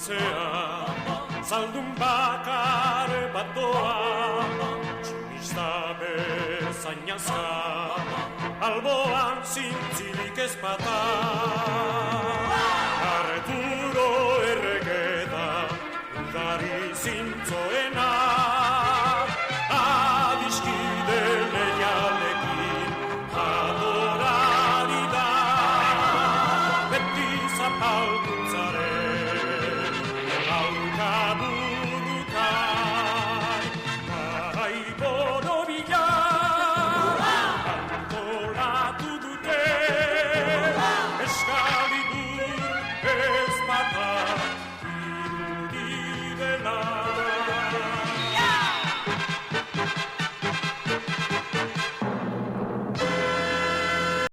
hiltzea, zaldun bakar bat doa, tximista bezain azka, alboan zintzilik ezpata. Arreturo erregeda, udari zintzoena,